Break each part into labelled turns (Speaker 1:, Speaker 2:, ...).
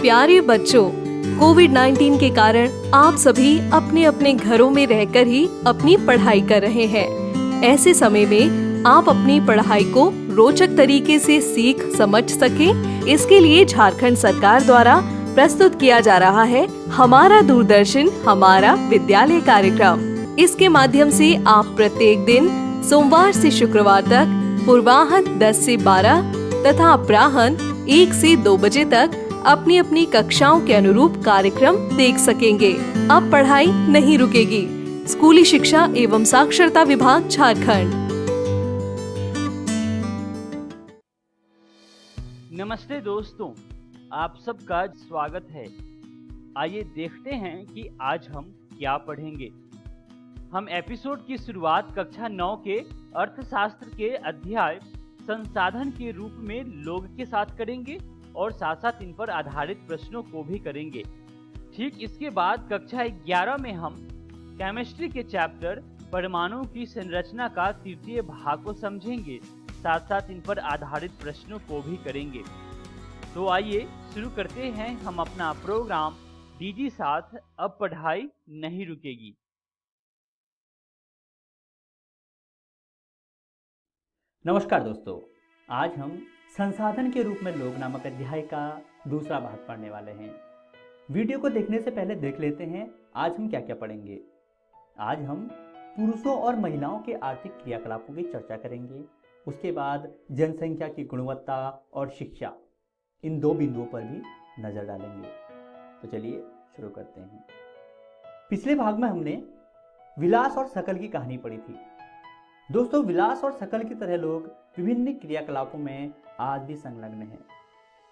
Speaker 1: प्यारे बच्चों, कोविड-19 के कारण आप सभी अपने अपने घरों में रहकर ही अपनी पढ़ाई कर रहे हैं। ऐसे समय में आप अपनी पढ़ाई को रोचक तरीके से सीख समझ सकें, इसके लिए झारखंड सरकार द्वारा प्रस्तुत किया जा रहा है हमारा दूरदर्शन हमारा विद्यालय कार्यक्रम। इसके माध्यम से आप प्रत्येक दिन सोमवार से शुक्रवार तक पूर्वाह्न 10 से 12 तथा अपराह्न 1 से 2 बजे तक अपनी अपनी कक्षाओं के अनुरूप कार्यक्रम देख सकेंगे। अब पढ़ाई नहीं रुकेगी। स्कूली शिक्षा एवं साक्षरता विभाग झारखंड।
Speaker 2: नमस्ते दोस्तों, आप सबका स्वागत है। आइए देखते हैं कि आज हम क्या पढ़ेंगे। हम एपिसोड की शुरुआत कक्षा 9 के अर्थशास्त्र के अध्याय संसाधन के रूप में लोग के साथ करेंगे और साथ साथ इन पर आधारित प्रश्नों को भी करेंगे। ठीक इसके बाद कक्षा 11 में हम केमिस्ट्री के चैप्टर परमाणु की संरचना का तृतीय भाग को समझेंगे, साथ साथ इन पर आधारित प्रश्नों को भी करेंगे। तो आइए शुरू करते हैं हम अपना प्रोग्राम डीजी साथ अब पढ़ाई नहीं रुकेगी।
Speaker 3: नमस्कार दोस्तों, आज हम संसाधन के रूप में लोग नामक अध्याय का दूसरा भाग पढ़ने वाले हैं। वीडियो को देखने से पहले देख लेते हैं आज हम क्या क्या पढ़ेंगे। आज हम पुरुषों और महिलाओं के आर्थिक क्रियाकलापों की चर्चा करेंगे। उसके बाद जनसंख्या की गुणवत्ता और शिक्षा, इन दो बिंदुओं पर भी नजर डालेंगे। तो चलिए शुरू करते हैं। पिछले भाग में हमने विलास और शकल की कहानी पढ़ी थी। दोस्तों, विलास और शकल की तरह लोग विभिन्न क्रियाकलापों में आज भी संलग्न हैं।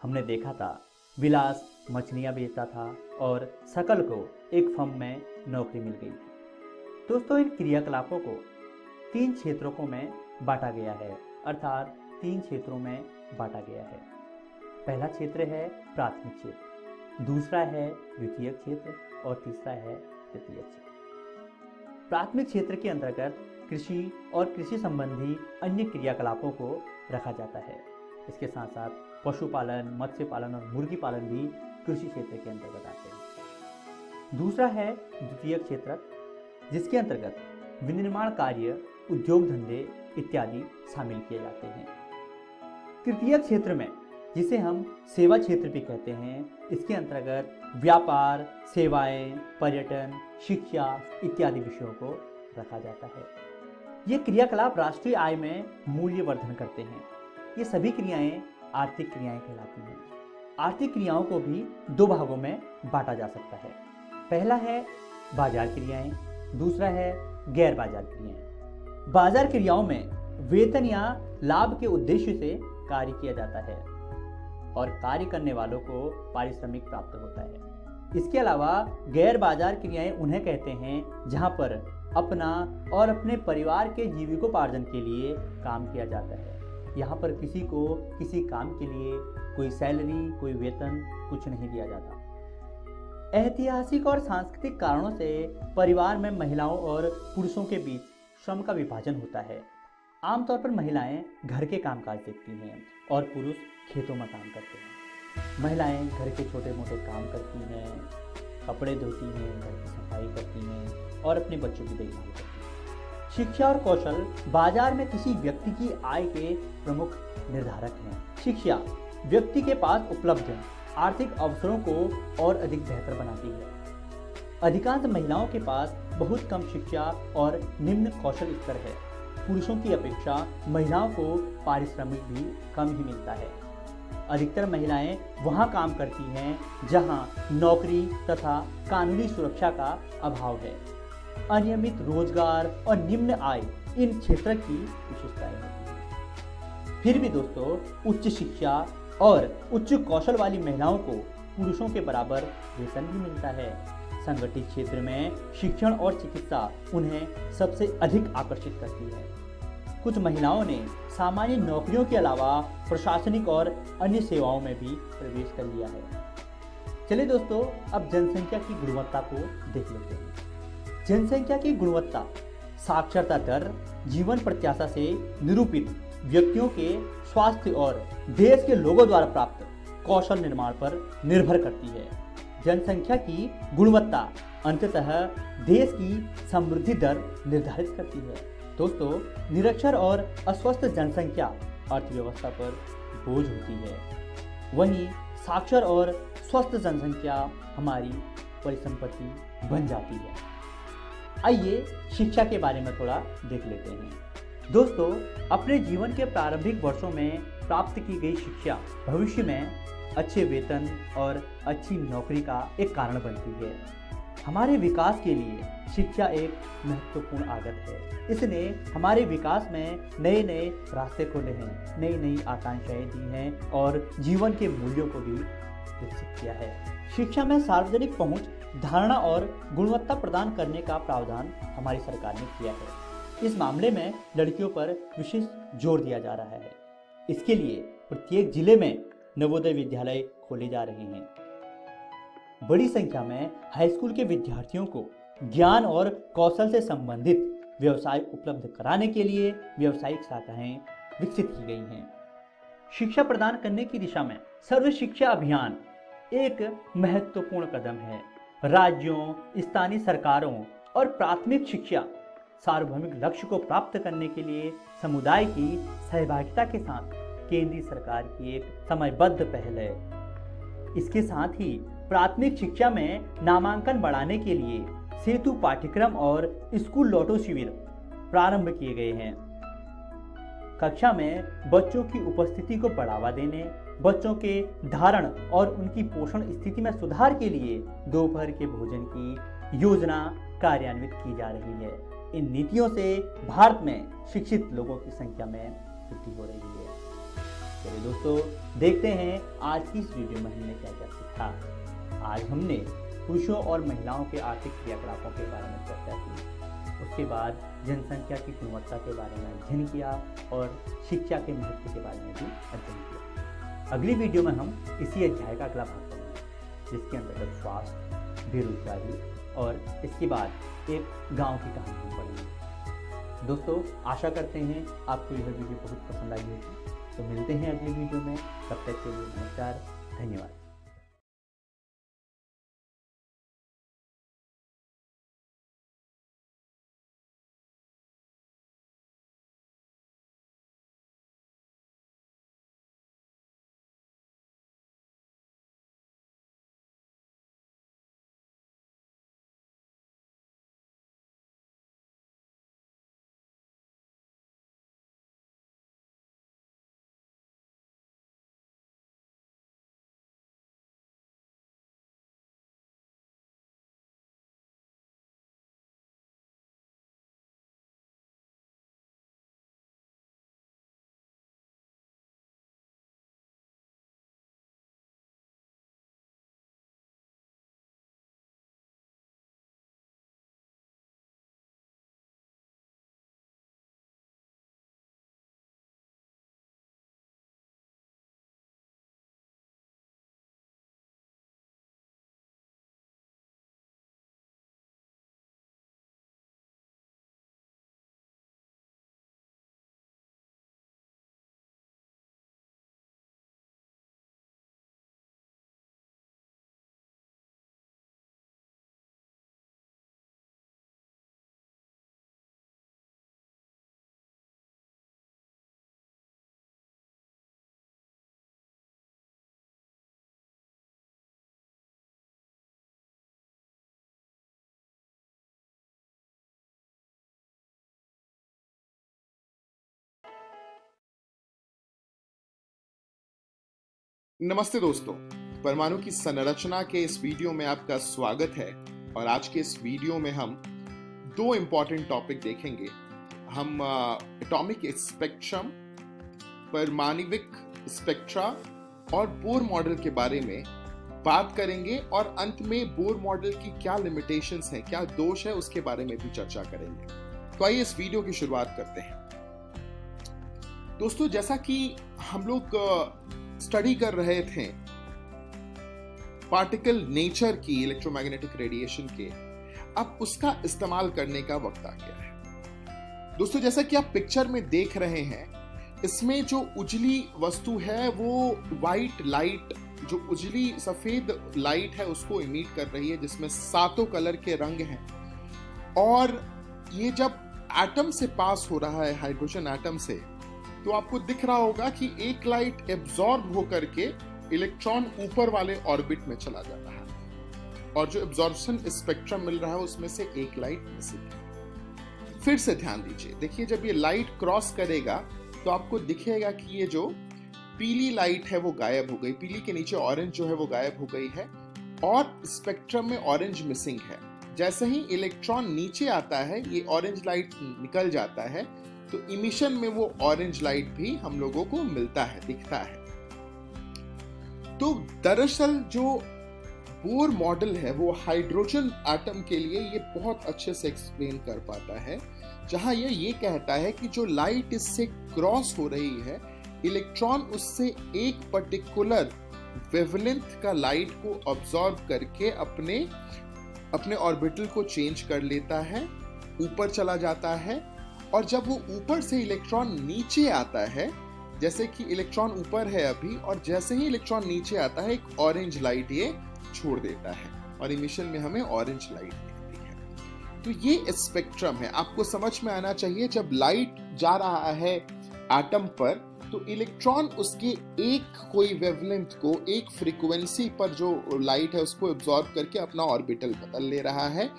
Speaker 3: हमने देखा था विलास मछलियां बेचता था और शकल को एक फर्म में नौकरी मिल गई थी। दोस्तों, इन क्रियाकलापों को 3 क्षेत्रों को में बांटा गया है, अर्थात 3 क्षेत्रों में बांटा गया है। पहला क्षेत्र है प्राथमिक क्षेत्र, दूसरा है द्वितीयक क्षेत्र और तीसरा है तृतीयक क्षेत्र। प्राथमिक क्षेत्र के अंतर्गत कृषि और कृषि संबंधी अन्य क्रियाकलापों को रखा जाता है। इसके साथ साथ पशुपालन, मत्स्य पालन और मुर्गी पालन भी कृषि क्षेत्र के अंतर्गत आते हैं। दूसरा है द्वितीयक क्षेत्र, जिसके अंतर्गत विनिर्माण कार्य, उद्योग धंधे इत्यादि शामिल किए जाते हैं। तृतीयक क्षेत्र में, जिसे हम सेवा क्षेत्र भी कहते हैं, इसके अंतर्गत व्यापार, सेवाएं, पर्यटन, शिक्षा इत्यादि विषयों को रखा जाता है। ये क्रियाकलाप राष्ट्रीय आय में मूल्य वर्धन करते हैं। ये सभी क्रियाएं आर्थिक क्रियाएं कहलाती हैं। आर्थिक क्रियाओं को भी 2 भागों में बांटा जा सकता है। पहला है बाजार क्रियाएं, दूसरा है गैर बाजार क्रियाएं। बाजार क्रियाओं में वेतन या लाभ के उद्देश्य से कार्य किया जाता है और कार्य करने वालों को पारिश्रमिक प्राप्त होता है। इसके अलावा गैर बाजार क्रियाएं उन्हें कहते हैं जहां पर अपना और अपने परिवार के जीविकोपार्जन के लिए काम किया जाता है। यहाँ पर किसी को किसी काम के लिए कोई सैलरी, कोई वेतन कुछ नहीं दिया जाता। ऐतिहासिक और सांस्कृतिक कारणों से परिवार में महिलाओं और पुरुषों के बीच श्रम का विभाजन होता है। आमतौर पर महिलाएं घर के कामकाज देखती हैं और पुरुष खेतों में काम करते हैं। महिलाएं घर के छोटे मोटे काम करती हैं, कपड़े धोती हैं, घर की सफाई करती हैं और अपने बच्चों की देखभाल करती हैं। शिक्षा और कौशल बाजार में किसी व्यक्ति की आय के प्रमुख निर्धारक हैं। शिक्षा व्यक्ति के पास उपलब्ध आर्थिक अवसरों को और अधिक बेहतर बनाती है। अधिकांश महिलाओं के पास बहुत कम शिक्षा और निम्न कौशल स्तर है। पुरुषों की अपेक्षा महिलाओं को पारिश्रमिक भी कम ही मिलता है। अधिकतर महिलाएं वहां काम करती हैं जहां नौकरी तथा कानूनी सुरक्षा का अभाव है। अनियमित रोजगार और निम्न आय इन क्षेत्र की विशेषताएं होती हैं। फिर भी दोस्तों, उच्च शिक्षा और उच्च कौशल वाली महिलाओं को पुरुषों के बराबर वेतन भी मिलता है। संगठित क्षेत्र में शिक्षण और चिकित्सा उन्हें सबसे अधिक आकर्षित करती है। कुछ महिलाओं ने सामान्य नौकरियों के अलावा प्रशासनिक और अन्य सेवाओं में भी प्रवेश कर लिया है। चलिए दोस्तों, अब जनसंख्या की गुणवत्ता को देख लेते हैं। जनसंख्या की गुणवत्ता साक्षरता दर, जीवन प्रत्याशा से निरूपित व्यक्तियों के स्वास्थ्य और देश के लोगों द्वारा प्राप्त कौशल निर्माण पर निर्भर करती है। जनसंख्या की गुणवत्ता अंततः देश की समृद्धि दर निर्धारित करती है। दोस्तों, निरक्षर और अस्वस्थ जनसंख्या अर्थव्यवस्था पर बोझ होती है, वहीं साक्षर और स्वस्थ जनसंख्या हमारी परिसंपत्ति बन जाती है। आइए शिक्षा के बारे में थोड़ा देख लेते हैं। दोस्तों, अपने जीवन के प्रारंभिक वर्षों में प्राप्त की गई शिक्षा भविष्य में अच्छे वेतन और अच्छी नौकरी का एक कारण बनती है। हमारे विकास के लिए शिक्षा एक महत्वपूर्ण आदत है। इसने हमारे विकास में नए नए रास्ते खोले हैं, नई नई आकांक्षाएं दी हैं और जीवन के मूल्यों को भी विकसित किया है। शिक्षा में सार्वजनिक पहुंच, धारणा और गुणवत्ता प्रदान करने का प्रावधान हमारी सरकार ने किया है। इस मामले में लड़कियों पर विशेष जोर दिया जा रहा है। इसके लिए प्रत्येक जिले में नवोदय विद्यालय खोले जा रहे हैं। बड़ी संख्या में हाई स्कूल के विद्यार्थियों को ज्ञान और कौशल से संबंधित व्यवसाय उपलब्ध कराने के लिए व्यावसायिक शाखाएं विकसित की गई हैं। शिक्षा प्रदान करने की दिशा में सर्व शिक्षा अभियान एक महत्वपूर्ण कदम है। राज्यों, स्थानीय सरकारों और प्राथमिक शिक्षा सार्वभौमिक लक्ष्य को प्राप्त करने के लिए समुदाय की सहभागिता के साथ केंद्रीय सरकार की एक समयबद्ध पहल है। इसके साथ ही प्राथमिक शिक्षा में नामांकन बढ़ाने के लिए सेतु पाठ्यक्रम और स्कूल लौटो शिविर प्रारंभ किए गए हैं। कक्षा में बच्चों की उपस्थिति को बढ़ावा देने, बच्चों के धारण और उनकी पोषण स्थिति में सुधार के लिए दोपहर के भोजन की योजना कार्यान्वित की जा रही है। इन नीतियों से भारत में शिक्षित लोगों की संख्या में वृद्धि हो रही है। चलिए दोस्तों, देखते हैं आज की इस वीडियो में हमने क्या क्या सीखा। आज हमने पुरुषों और महिलाओं के आर्थिक क्रियाकलापों के बारे में चर्चा की। उसके बाद जनसंख्या की गुणवत्ता के बारे में अध्ययन किया और शिक्षा के महत्व के बारे में भी अध्ययन किया। अगली वीडियो में हम इसी अध्याय का अगला भाग करेंगे, जिसके अंतर्गत स्वास्थ्य, बेरोजगारी और इसके बाद एक गांव की कहानी हम पढ़ेंगे। दोस्तों, आशा करते हैं आपको यह वीडियो बहुत पसंद आई होगी। तो मिलते हैं अगली वीडियो में। तब तक के लिए नमस्कार, धन्यवाद।
Speaker 4: नमस्ते दोस्तों, परमाणु की संरचना के इस वीडियो में आपका स्वागत है। और आज के इस वीडियो में हम दो इंपॉर्टेंट टॉपिक देखेंगे। हम एटॉमिक स्पेक्ट्रम, परमाणविक स्पेक्ट्रा और बोर मॉडल के बारे में बात करेंगे और अंत में बोर मॉडल की क्या लिमिटेशंस हैं, क्या दोष है, उसके बारे में भी चर्चा करेंगे। तो आइए इस वीडियो की शुरुआत करते हैं। दोस्तों, जैसा कि हम लोग स्टडी कर रहे थे पार्टिकल नेचर की, इलेक्ट्रोमैग्नेटिक रेडिएशन के, अब उसका इस्तेमाल करने का वक्त आ गया है। दोस्तों, जैसा कि आप पिक्चर में देख रहे हैं, इसमें जो उजली वस्तु है वो व्हाइट लाइट जो उजली सफेद लाइट है उसको इमिट कर रही है, जिसमें 7 कलर के रंग हैं। और ये जब एटम से पास हो रहा है, हाइड्रोजन एटम से, तो आपको दिख रहा होगा कि एक लाइट एब्जॉर्ब होकर के इलेक्ट्रॉन ऊपर वाले ऑर्बिट में चला जाता है, और जो एब्जॉर्प्शन स्पेक्ट्रम मिल रहा है उसमें से एक लाइट मिसिंग है। फिर से ध्यान दीजिए, देखिए जब ये लाइट क्रॉस करेगा तो आपको दिखेगा कि ये जो पीली लाइट है वो गायब हो गई, पीली के नीचे ऑरेंज जो है वो गायब हो गई है, और स्पेक्ट्रम में ऑरेंज मिसिंग है। जैसे ही इलेक्ट्रॉन नीचे आता है ये ऑरेंज लाइट निकल जाता है, तो इमिशन में वो ऑरेंज लाइट भी हम लोगों को मिलता है, दिखता है। तो दरअसल जो बोर मॉडल है वो हाइड्रोजन एटम के लिए ये बहुत अच्छे से एक्सप्लेन कर पाता है, जहां ये कहता है कि जो लाइट इससे क्रॉस हो रही है, इलेक्ट्रॉन उससे एक पर्टिकुलर वेवलेंथ का लाइट को ऑब्जॉर्व करके अपने ऑर्बिटल को चेंज कर लेता है, ऊपर चला जाता है, और जब वो ऊपर से इलेक्ट्रॉन नीचे आता है, जैसे कि इलेक्ट्रॉन ऊपर है अभी, और जैसे ही इलेक्ट्रॉन नीचे आता है एक ऑरेंज लाइट ये छोड़ देता है, और इमिशन में हमें ऑरेंज लाइट दिखती है। तो ये स्पेक्ट्रम है, आपको समझ में आना चाहिए। जब लाइट जा रहा है एटम पर, तो इलेक्ट्रॉन उसके एक कोई वेवलेंथ को, एक फ्रीक्वेंसी पर जो लाइट है उसको एब्जॉर्ब करके अपना ऑर्बिटल बदल ले रहा है,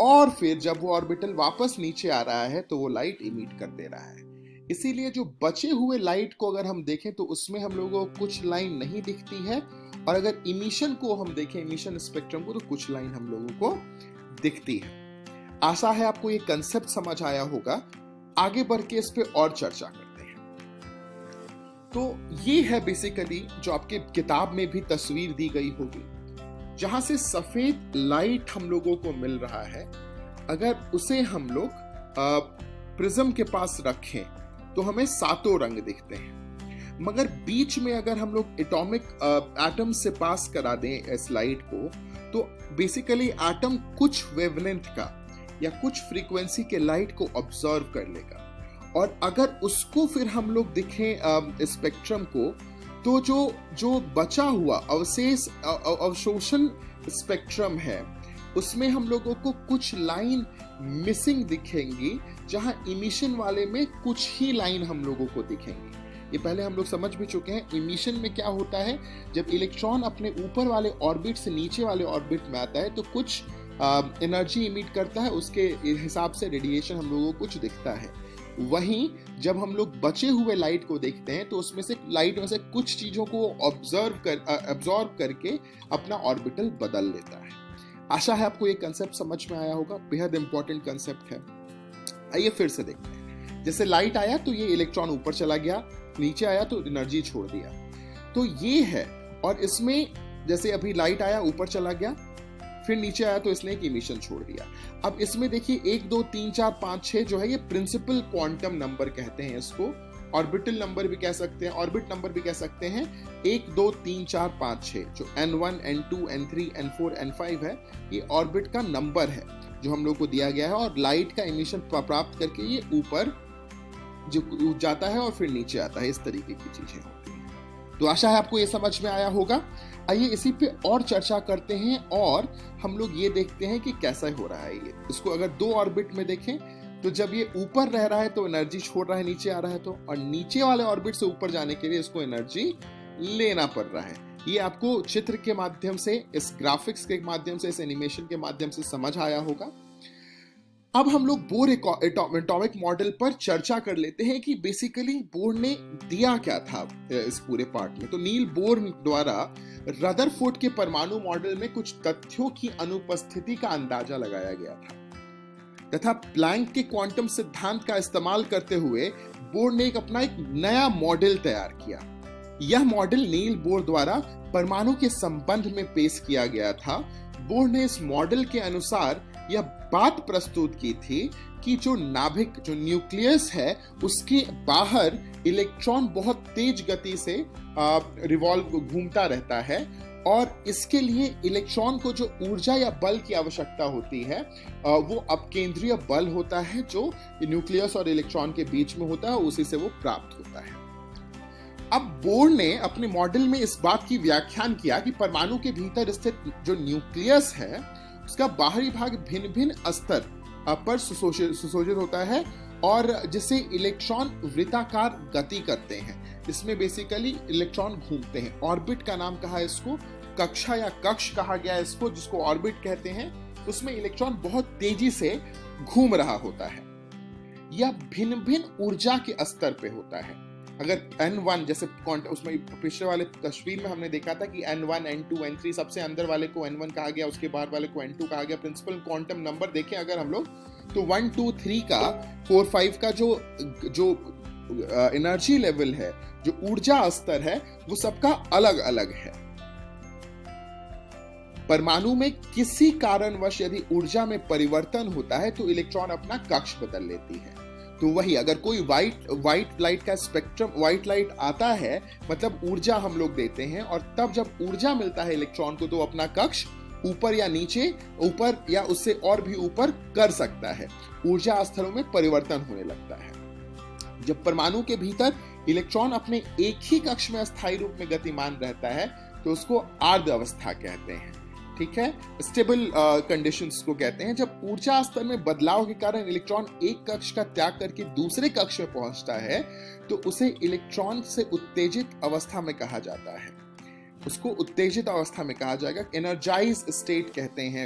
Speaker 4: और फिर जब वो ऑर्बिटल वापस नीचे आ रहा है तो वो लाइट इमिट कर दे रहा है। इसीलिए जो बचे हुए लाइट को अगर हम देखें तो उसमें हम लोगों को कुछ लाइन नहीं दिखती है, और अगर इमिशन को हम देखें, इमिशन स्पेक्ट्रम को, तो कुछ लाइन हम लोगों को दिखती है। आशा है आपको ये कंसेप्ट समझ आया होगा। आगे बढ़ के इस पे और चर्चा करते हैं। तो ये है बेसिकली जो आपके किताब में भी तस्वीर दी गई होगी, जहां से सफेद लाइट हम लोगों को मिल रहा है। अगर उसे हम लोग प्रिज्म के पास रखें तो हमें 7 रंग दिखते हैं, मगर बीच में अगर हम लोग एटॉमिक एटम से पास करा दें इस लाइट को, तो बेसिकली एटम कुछ वेवलेंथ का या कुछ फ्रीक्वेंसी के लाइट को ऑब्जर्व कर लेगा, और अगर उसको फिर हम लोग देखें स्पेक्ट्रम को, तो जो बचा हुआ अवशोषण स्पेक्ट्रम है उसमें हम लोगों को कुछ लाइन मिसिंग दिखेंगी, जहां इमिशन वाले में कुछ ही लाइन हम लोगों को दिखेंगी। ये पहले हम लोग समझ भी चुके हैं। इमिशन में क्या होता है, जब इलेक्ट्रॉन अपने ऊपर वाले ऑर्बिट से नीचे वाले ऑर्बिट में आता है तो कुछ एनर्जी इमिट करता है, उसके हिसाब से रेडिएशन हम लोगों को कुछ दिखता है। वहीं जब हम लोग बचे हुए लाइट को देखते हैं तो उसमें से लाइट में से कुछ चीजों को ऑब्जॉर्व करके अपना ऑर्बिटल बदल लेता है। आशा है आपको ये कंसेप्ट समझ में आया होगा, बेहद इंपॉर्टेंट कंसेप्ट है। आइए फिर से देखते हैं। जैसे लाइट आया तो ये इलेक्ट्रॉन ऊपर चला गया, नीचे आया तो एनर्जी छोड़ दिया, तो ये है। और इसमें जैसे अभी लाइट आया, ऊपर चला गया, फिर नीचे आया तो इसने एक इमिशन छोड़ दिया। अब इसमें देखिए 1 2 3 4 5 6 जो है ये प्रिंसिपल क्वांटम नंबर कहते हैं इसको, ऑर्बिटल नंबर भी कह सकते हैं, ऑर्बिट नंबर भी कह सकते हैं। 1 2 3 4 5 6 जो N1 N2 N3 N4 N5 है, ये ऑर्बिट का नंबर है जो हम लोग को दिया गया है, और लाइट का इमिशन प्राप्त करके ये ऊपर जो जाता है और फिर नीचे आता है। इस तरीके की चीजें होती हैं। तो आशा है आपको ये समझ में आया होगा। आइए इसी पे और चर्चा करते हैं, और हम लोग ये देखते हैं कि कैसा हो रहा है ये। इसको अगर 2 ऑर्बिट में देखें तो जब ये ऊपर रह रहा है तो एनर्जी छोड़ रहा है, नीचे आ रहा है तो, और नीचे वाले ऑर्बिट से ऊपर जाने के लिए इसको एनर्जी लेना पड़ रहा है। ये आपको चित्र के माध्यम से, इस ग्राफिक्स के माध्यम से, इस एनिमेशन के माध्यम से समझ आया होगा। अब हम लोग बोर एटॉमिक मॉडल पर चर्चा कर लेते हैं कि बेसिकली बोर ने दिया क्या था इस पूरे पार्ट में। तो नील बोर द्वारा रदरफोर्ड के परमाणु मॉडल में कुछ तथ्यों की अनुपस्थिति का अंदाजा लगाया गया था, तथा प्लैंक के क्वांटम सिद्धांत का इस्तेमाल करते हुए बोर ने अपना एक नया मॉडल तैयार किया। यह मॉडल नील बोर द्वारा परमाणु के संबंध में पेश किया गया था। बोर ने इस मॉडल के अनुसार यह बात प्रस्तुत की थी कि जो नाभिक, जो न्यूक्लियस है, उसके बाहर इलेक्ट्रॉन बहुत तेज गति से रिवॉल्व घूमता रहता है, और इसके लिए इलेक्ट्रॉन को जो ऊर्जा या बल की आवश्यकता होती है वो अपकेंद्रीय बल होता है, जो न्यूक्लियस और इलेक्ट्रॉन के बीच में होता है, उसी से वो प्राप्त होता है। अब बोर ने अपने मॉडल में इस बात की व्याख्यान किया कि परमाणु के भीतर स्थित जो न्यूक्लियस है उसका बाहरी भाग भिन्न भिन्न स्तर पर सुशोषित होता है और जिससे इलेक्ट्रॉन वृत्ताकार गति करते हैं। इसमें बेसिकली इलेक्ट्रॉन घूमते हैं। ऑर्बिट का नाम कहा है इसको, कक्षा या कक्ष कहा गया है इसको, जिसको ऑर्बिट कहते हैं। उसमें इलेक्ट्रॉन बहुत तेजी से घूम रहा होता है। यह भिन्न भिन्न ऊर्जा के स्तर पे होता है। अगर N1 जैसे उसमें पिछले वाले तस्वीर में हमने देखा था कि N1, N2, N3 सबसे अंदर वाले को N1 कहा गया, उसके बाहर वाले को N2 कहा गया। प्रिंसिपल क्वांटम नंबर देखें अगर हम लोग तो 1, 2, 3 का 4, 5 का जो एनर्जी लेवल है, जो ऊर्जा स्तर है, वो सबका अलग अलग है। परमाणु में किसी कारणवश यदि ऊर्जा में परिवर्तन होता है तो इलेक्ट्रॉन अपना कक्ष बदल लेती है। तो वही अगर कोई व्हाइट लाइट का स्पेक्ट्रम, व्हाइट लाइट आता है मतलब ऊर्जा हम लोग देते हैं, और तब जब ऊर्जा मिलता है इलेक्ट्रॉन को तो अपना कक्ष ऊपर या नीचे, ऊपर या उससे और भी ऊपर कर सकता है। ऊर्जा स्तरों में परिवर्तन होने लगता है। जब परमाणु के भीतर इलेक्ट्रॉन अपने एक ही कक्ष में अस्थायी रूप में गतिमान रहता है तो उसको आर्द्र अवस्था कहते हैं। ठीक है, स्टेबल कंडीशंस को कहते हैं। जब ऊर्जा स्तर में बदलाव के कारण इलेक्ट्रॉन एक कक्ष का त्याग करके दूसरे कक्ष में पहुंचता है तो उसे इलेक्ट्रॉन से उत्तेजित अवस्था में कहा जाता है। उसको उत्तेजित अवस्था में कहा जाएगा। एनर्जाइज स्टेट कहते हैं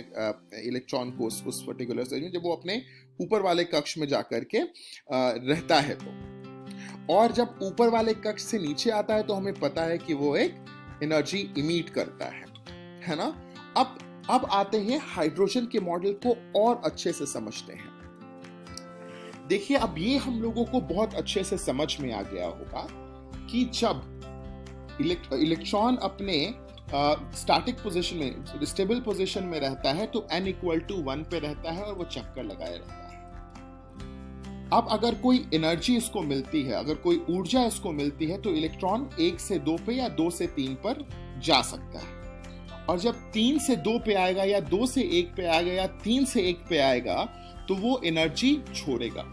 Speaker 4: इलेक्ट्रॉन को उस पर्टिकुलर स्टेज में, जब वो अपने ऊपर वाले कक्ष में जाकर के रहता है तो। और जब ऊपर वाले कक्ष से नीचे आता है तो हमें पता है कि वो एक एनर्जी इमिट करता है ना। अब आते हैं हाइड्रोजन के मॉडल को और अच्छे से समझते हैं। देखिए, अब ये हम लोगों को बहुत अच्छे से समझ में आ गया होगा कि जब इलेक्ट्रॉन अपने स्टैटिक पोजीशन में, स्टेबल पोजीशन में रहता है तो n = 1 पे रहता है और वो चक्कर लगाए रहता है। अब अगर कोई एनर्जी इसको मिलती है, अगर कोई ऊर्जा इसको मिलती है तो इलेक्ट्रॉन 1 से 2 पे या 2 से 3 पर जा सकता है। और जब 3 से 2 पे आएगा या 2 से 1 पे आएगा या 3 से 1 पे आएगा तो वो एनर्जी छोड़ेगा।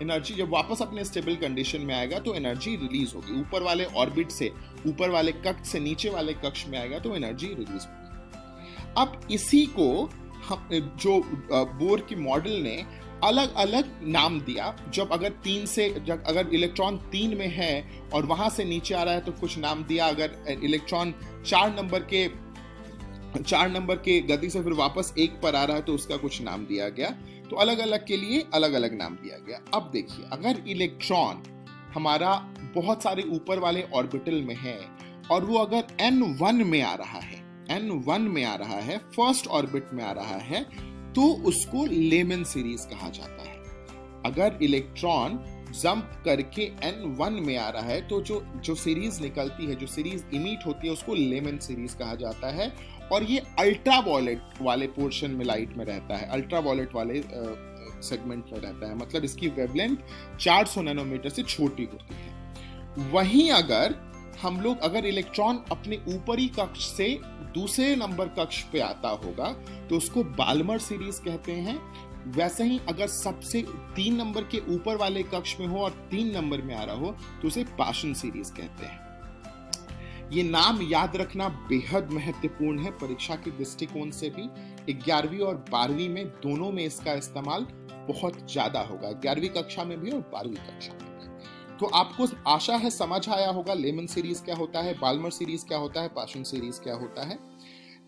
Speaker 4: एनर्जी जब वापस अपने स्टेबल कंडीशन में आएगा तो एनर्जी रिलीज होगी। ऊपर वाले ऑर्बिट से ऊपर वाले कक्ष से नीचे वाले कक्ष में आएगा तो एनर्जी रिलीज होगी। अब इसी को हम जो बोर की मॉडल ने अलग अलग नाम दिया। जब अगर इलेक्ट्रॉन 3 में है और वहां से नीचे आ रहा है तो कुछ नाम दिया। अगर इलेक्ट्रॉन 4 नंबर के गति से फिर वापस 1 पर आ रहा है तो उसका कुछ नाम दिया गया। तो अलग अलग के लिए अलग अलग नाम दिया गया। अब देखिए, अगर इलेक्ट्रॉन हमारा बहुत सारे ऊपर वाले ऑर्बिटल में है और वो अगर N1 में आ रहा है, फर्स्ट ऑर्बिट में आ रहा है, तो उसको लेमन सीरीज कहा जाता है। अगर इलेक्ट्रॉन जंप करके N1 में आ रहा है तो जो सीरीज निकलती है, जो सीरीज इमिट होती है, उसको लेमन सीरीज कहा जाता है। और ये अल्ट्रावायलेट वाले पोर्शन में लाइट में रहता है, अल्ट्रावायलेट वाले सेगमेंट में रहता है। मतलब इसकी वेवलेंथ 400 नैनोमीटर से छोटी होती है। वहीं अगर इलेक्ट्रॉन अपने ऊपरी कक्ष से दूसरे नंबर कक्ष पे आता होगा तो उसको बाल्मर सीरीज कहते हैं। वैसे ही अगर सबसे 3 नंबर के ऊपर वाले कक्ष में हो और 3 नंबर में आ रहा हो तो उसे पाशन सीरीज कहते हैं। ये नाम याद रखना बेहद महत्वपूर्ण है परीक्षा के दृष्टिकोण से भी। 11वीं और 12वीं में दोनों में इसका इस्तेमाल बहुत ज्यादा होगा, 11वीं कक्षा में भी और 12वीं कक्षा में भी। तो आपको आशा है समझ आया होगा लेमन सीरीज क्या होता है, बाल्मर सीरीज क्या होता है, पाशन सीरीज क्या होता है।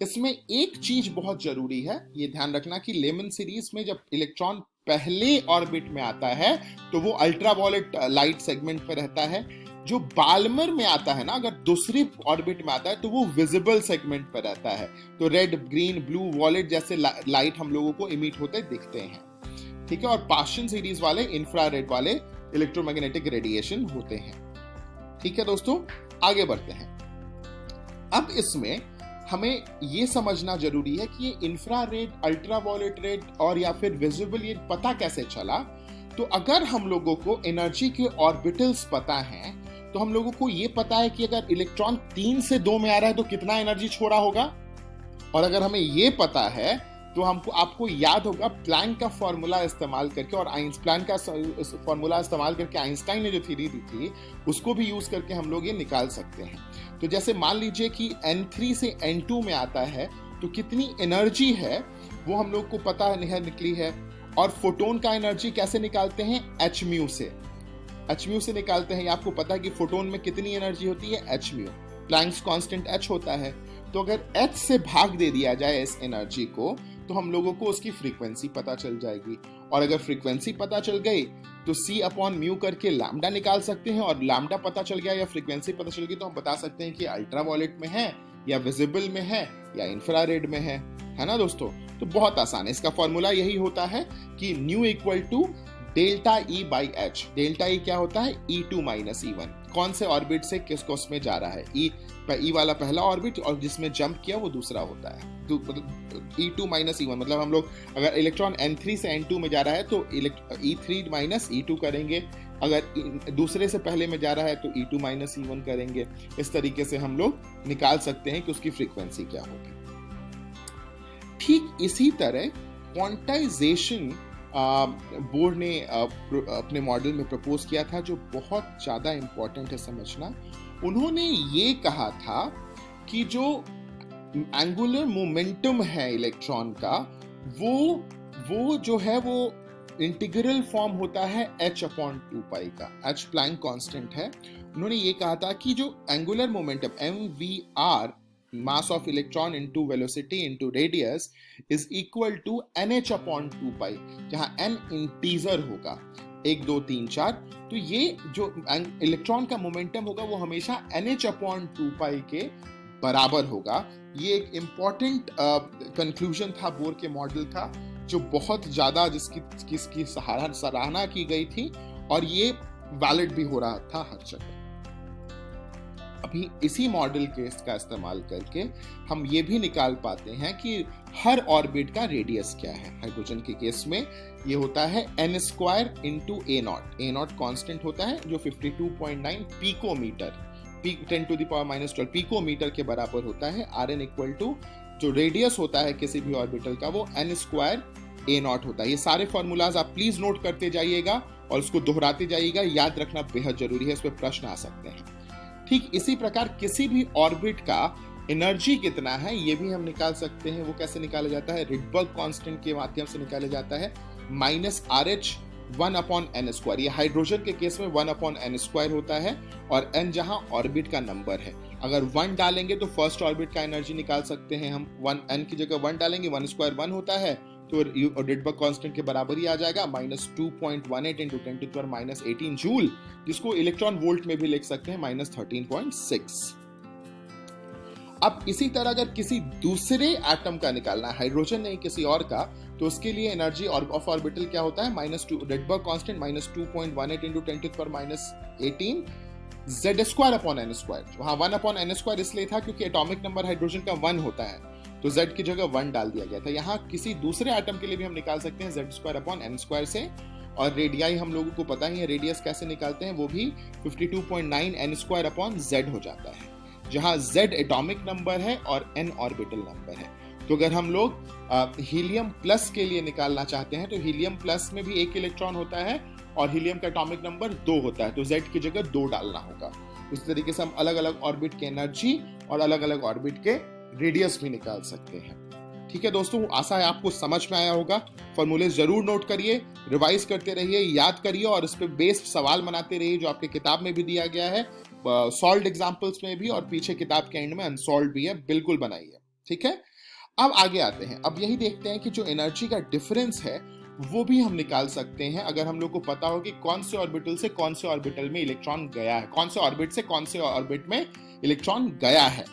Speaker 4: इसमें एक चीज बहुत जरूरी है, ये ध्यान रखना कि लेमन सीरीज में जब इलेक्ट्रॉन पहले ऑर्बिट में आता है तो वो अल्ट्रावायलेट लाइट सेगमेंट पे रहता है। जो बाल्मर में आता है ना, अगर दूसरी ऑर्बिट में आता है तो वो विजिबल सेगमेंट पर रहता है। तो रेड, ग्रीन, ब्लू, वॉयलेट जैसे लाइट हम लोगों को इमिट होते दिखते हैं। ठीक है, और पाशन सीरीज वाले इंफ्रारेड वाले इलेक्ट्रोमैग्नेटिक रेडिएशन होते हैं। ठीक है दोस्तों, आगे बढ़ते हैं। अब इसमें हमें यह समझना जरूरी है कि ये इंफ्रारेड, अल्ट्रावायलेट रेड और या फिर विजिबल, ये पता कैसे चला। तो अगर हम लोगों को एनर्जी के ऑर्बिटल्स पता हैं तो हम लोगों को ये पता है कि अगर इलेक्ट्रॉन 3 से 2 में आ रहा है तो कितना एनर्जी छोड़ा होगा। और अगर हमें ये पता है तो हमको आपको याद होगा प्लैंक का फॉर्मूला इस्तेमाल करके और प्लैंक का फॉर्मूला इस्तेमाल करके आइंस्टाइन ने जो थ्योरी दी थी उसको भी यूज करके हम लोग ये निकाल सकते हैं। तो जैसे मान लीजिए कि N3 से N2 में आता है तो कितनी एनर्जी है वो हम लोग को पता है निकली है। और फोटोन का एनर्जी कैसे निकालते हैं? h म्यू से निकालते हैं। आपको पता है कि फोटोन में कितनी एनर्जी होती है? h mu. Planck's constant h होता है। तो अगर h से भाग दे दिया जाए इस एनर्जी को तो हम लोगों को उसकी फ्रीक्वेंसी पता चल जाएगी। और अगर फ्रीक्वेंसी पता चल गई तो c अपॉन म्यू करके लैम्डा निकाल सकते हैं। और लैम्डा पता चल गया या फ्रीक्वेंसी पता चल गई तो हम बता सकते हैं कि अल्ट्रावायलेट में है या विजिबल में है या इंफ्रारेड में है ना दोस्तों। तो बहुत आसान है। इसका फॉर्मूला यही होता है कि nu equal to delta E by h. Delta E क्या होता है? E2 minus E1। कौन से ऑर्बिट से किस कोस में जा रहा है? ई वाला पहला ऑर्बिट और जिसमें जंप किया वो दूसरा होता है। तो E2 माइनस E1 मतलब हम लोग अगर इलेक्ट्रॉन N3 से N2 में जा रहा है तो E3 माइनस E2 करेंगे। अगर दूसरे से पहले में जा रहा है तो E2 माइनस E1 करेंगे। इस तरीके से हम लोग निकाल सकते हैं कि उसकी फ्रीक्वेंसी क्या होगी। ठीक इसी तरह क्वांटाइजेशन बोर्ड ने अपने मॉडल में प्रपोज किया था जो बहुत ज्यादा इंपॉर्टेंट है समझना। उन्होंने ये कहा था कि जो एंगुलर मोमेंटम है इलेक्ट्रॉन का वो जो है वो इंटीग्रल फॉर्म होता है h अपॉन 2 का। h प्लैंक कांस्टेंट है। उन्होंने ये कहा था कि जो angular momentum mvr mass of electron into velocity into radius is equal to nh upon 2 जहां n इंटीजर होगा 1 2 3 4। तो ये जो इलेक्ट्रॉन का मोमेंटम होगा वो हमेशा nh अपॉन 2 के बराबर होगा। ये एक इंपॉर्टेंट कंक्लूजन था बोर के मॉडल का जो बहुत ज्यादा जिसकी सराहना की गई थी और ये वैलिड भी हो रहा था हर जगह। अभी इसी मॉडल केस का इस्तेमाल करके हम ये भी निकाल पाते हैं कि हर ऑर्बिट का रेडियस क्या है। हाइड्रोजन के केस में ये होता है n square into a naught constant होता है जो 52.9 picometre 10 to the power minus 12 picometre के बराबर होता है। Rn इक्वल टू जो रेडियस होता है किसी भी ऑर्बिटल का वो n स्क्वायर a नॉट होता है। ये सारे फॉर्मूलाज आप प्लीज नोट करते जाइएगा और उसको दोहराते जाइएगा। याद रखना बेहद जरूरी है, इस पर प्रश्न आ सकते हैं। ठीक इसी प्रकार किसी भी ऑर्बिट का एनर्जी कितना है ये भी हम निकाल सकते हैं। वो कैसे निकाला जाता है? रिडबर्ग कांस्टेंट के माध्यम से निकाला जाता है। Minus RH 1 upon n square. ये हाइड्रोजन के केस में 1 अपॉन n स्क्वायर होता है और n जहां ऑर्बिट का नंबर है। अगर 1 डालेंगे तो फर्स्ट ऑर्बिट का एनर्जी निकाल सकते हैं हम। 1 n की जगह 1 डालेंगे 1 स्क्वायर 1 होता है तो रिडबर्ग कांस्टेंट के बराबर ही आ जाएगा -2.18 into 10 to the power minus 18 joule, जिसको इलेक्ट्रॉन वोल्ट में भी लिख सकते हैं -13.6। अब इसी तरह अगर किसी दूसरे एटम का निकालना है, हाइड्रोजन नहीं किसी और का, तो उसके लिए एनर्जी ऑफ ऑर्बिटल क्या होता है? -2 Rydberg constant -2.18 into 10 to the power minus 18 z square upon n square. वहां 1 अपॉन n स्क्वायर इसलिए था क्योंकि एटॉमिक नंबर हाइड्रोजन का 1 होता है तो z की जगह 1 डाल दिया गया था। यहाँ किसी दूसरे एटम के लिए भी हम निकाल सकते हैं z square upon n square से। और रेडियाई हम लोगों को पता ही है रेडियस कैसे निकालते हैं, वो भी 52.9 n स्क्वायर अपॉन z हो जाता है जहां z एटॉमिक नंबर है और n ऑर्बिटल नंबर है। तो अगर हम लोग हीलियम प्लस के लिए निकालना चाहते हैं तो हीलियम प्लस में भी 1 इलेक्ट्रॉन होता है और हीलियम का एटॉमिक नंबर 2 होता है तो z की जगह 2 डालना होगा। उस तरीके से हम अलग अलग ऑर्बिट के एनर्जी और अलग अलग ऑर्बिट के रेडियस भी निकाल सकते हैं। ठीक है दोस्तों, आशा है आपको समझ में आया होगा। फॉर्मूले जरूर नोट करिए, रिवाइज करते रहिए, याद करिए और इस पे बेस्ड सवाल बनाते रहिए जो आपके किताब में भी दिया गया है, सॉल्व्ड एग्जांपल्स में भी और पीछे किताब के एंड में अनसॉल्व्ड भी है, बिल्कुल बनाइए। ठीक है, अब आगे आते हैं। अब यही देखते हैं कि जो एनर्जी का डिफरेंस है वो भी हम निकाल सकते हैं अगर हम लोग को पता हो कि कौन से ऑर्बिटल से कौन से ऑर्बिटल में इलेक्ट्रॉन गया है, कौन से ऑर्बिट से कौन से ऑर्बिट में इलेक्ट्रॉन गया है।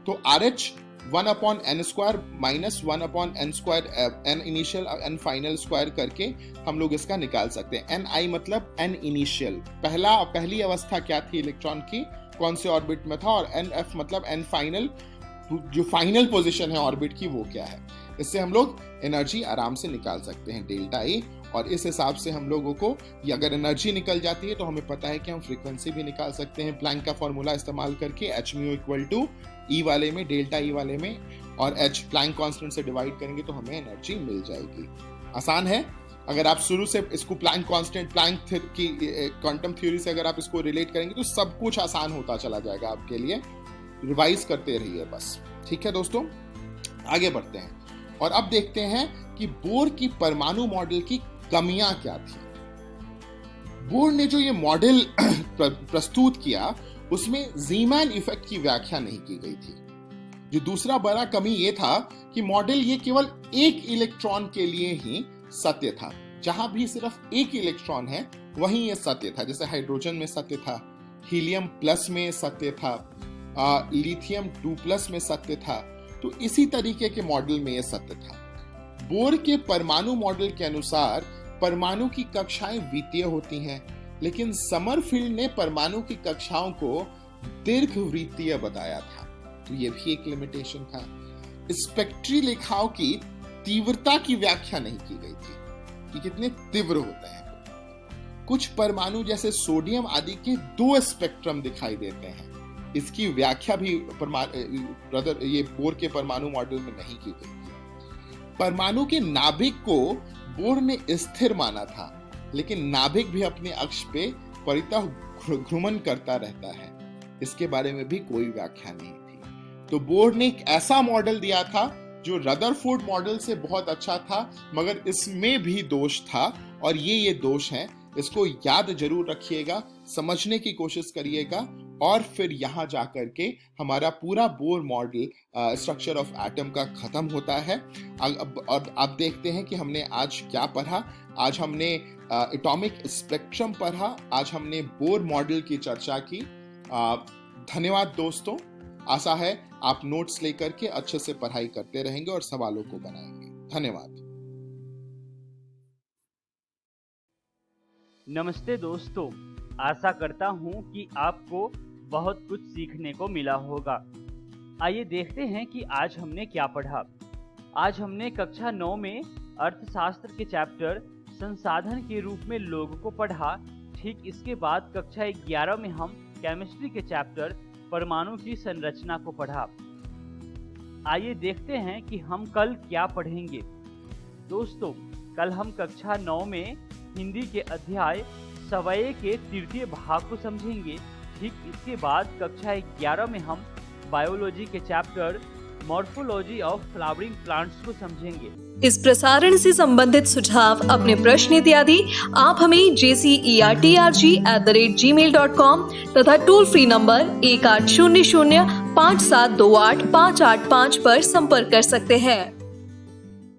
Speaker 4: तो RH 1 upon n square minus 1 upon n square n initial n final square करके हम लोग इसका निकाल सकते हैं। ni मतलब n इनिशियल, पहली अवस्था क्या थी इलेक्ट्रॉन की, कौन से ऑर्बिट में था, और nf मतलब n फाइनल, जो फाइनल पोजीशन है ऑर्बिट की वो क्या है। इससे हम लोग एनर्जी आराम से निकाल सकते हैं डेल्टा E। और इस हिसाब से हम लोगों को अगर एनर्जी निकल जाती है तो हमें पता है कि हम फ्रीक्वेंसी भी निकाल सकते हैं प्लैंक का फॉर्मूला इस्तेमाल करके। h म्यू इक्वल टू ई वाले में डेल्टा E वाले में और h प्लैंक कांस्टेंट से डिवाइड करेंगे तो हमें एनर्जी मिल जाएगी। आसान है। अगर आप शुरू से इसको प्लैंक कांस्टेंट, प्लैंक की क्वांटम थ्योरी से अगर आप इसको रिलेट करेंगे तो सब कुछ आसान होता चला जाएगा आपके लिए। रिवाइज करते रहिए बस। ठीक है दोस्तों, आगे बढ़ते हैं और अब देखते हैं कि बोर की परमाणु मॉडल की कमियां क्या थी। बोर ने जो ये मॉडल प्रस्तुत किया उसमें ज़ीमैन इफेक्ट की व्याख्या नहीं की गई थी। जो दूसरा बड़ा कमी ये था कि मॉडल ये केवल एक इलेक्ट्रॉन के लिए ही सत्य था। जहां भी सिर्फ एक इलेक्ट्रॉन है वहीं ये सत्य था। जैसे हाइड्रोजन में सत्य था, हीलियम प्लस में सत्य था, लिथियम 2+ में सत्य था। तो इसी तरीके के मॉडल में ये सत्य था। बोर के परमाणु मॉडल के अनुसार परमाणु की कक्षाएं वित्तीय होती हैं, लेकिन समरफील्ड ने परमाणु की कक्षाओं को दीर्घवृत्तीय बताया था। तो ये भी एक लिमिटेशन था। स्पेक्ट्री रेखाओं की तीव्रता की व्याख्या नहीं की गई थी कि कितने तीव्र होते हैं। कुछ परमाणु जैसे सोडियम आदि के 2 स्पेक्ट्रम दिखाई देते हैं। इसकी व्याख्या भी ये बोर के परमाणु मॉडल में नहीं की गई थी। परमाणु के नाभिक को बोर ने स्थिर माना था, लेकिन नाभिक भी अपने अक्ष पे परितः घूर्णन करता रहता है। इसके बारे में भी कोई व्याख्या नहीं थी। तो बोर ने एक ऐसा मॉडल दिया था जो रदरफोर्ड मॉडल से बहुत अच्छा था, मगर इसमें भी दोष था और ये दोष हैं। इसको याद जरूर रखिएगा, समझने की कोशिश करिएगा और फिर यहाँ जाकर के हमारा पूरा Bohr model structure of atom का खत्म होता है। और आप देखते हैं कि हमने आज क्या पढ़ा। आज हमने एटॉमिक स्पेक्ट्रम पढ़ा, आज हमने बोर मॉडल की चर्चा की। धन्यवाद दोस्तों। आशा है आप नोट्स लेकर के अच्छे से पढ़ाई करते रहेंगे और सवालों को बनाएंगे। धन्यवाद।
Speaker 2: नमस्ते दोस्तों, आशा करता हूं कि आपको बहुत कुछ सीखने को मिला होगा। आइए देखते हैं कि आज हमने क्या पढ़ा। आज हमने कक्षा 9 में अर्थशास्त्र के चैप्टर संसाधन के रूप में लोग को पढ़ा। ठीक इसके बाद कक्षा 11 में हम केमिस्ट्री के चैप्टर परमाणु की संरचना को पढ़ा। आइए देखते हैं कि हम कल क्या पढ़ेंगे। दोस्तों, कल हम कक्षा 9 में हिंदी के अध्याय सवये के 3य भाग को समझेंगे। ठीक इसके बाद कक्षा 11 में हम बायोलॉजी के chapter morphology of flowering plants को समझेंगे।
Speaker 1: इस प्रसारण से संबंधित सुझाव, अपने प्रश्न इत्यादि आप हमें jcertrg@gmail.com तथा टोल फ्री नंबर 1800 5728 585 पर संपर्क कर सकते हैं।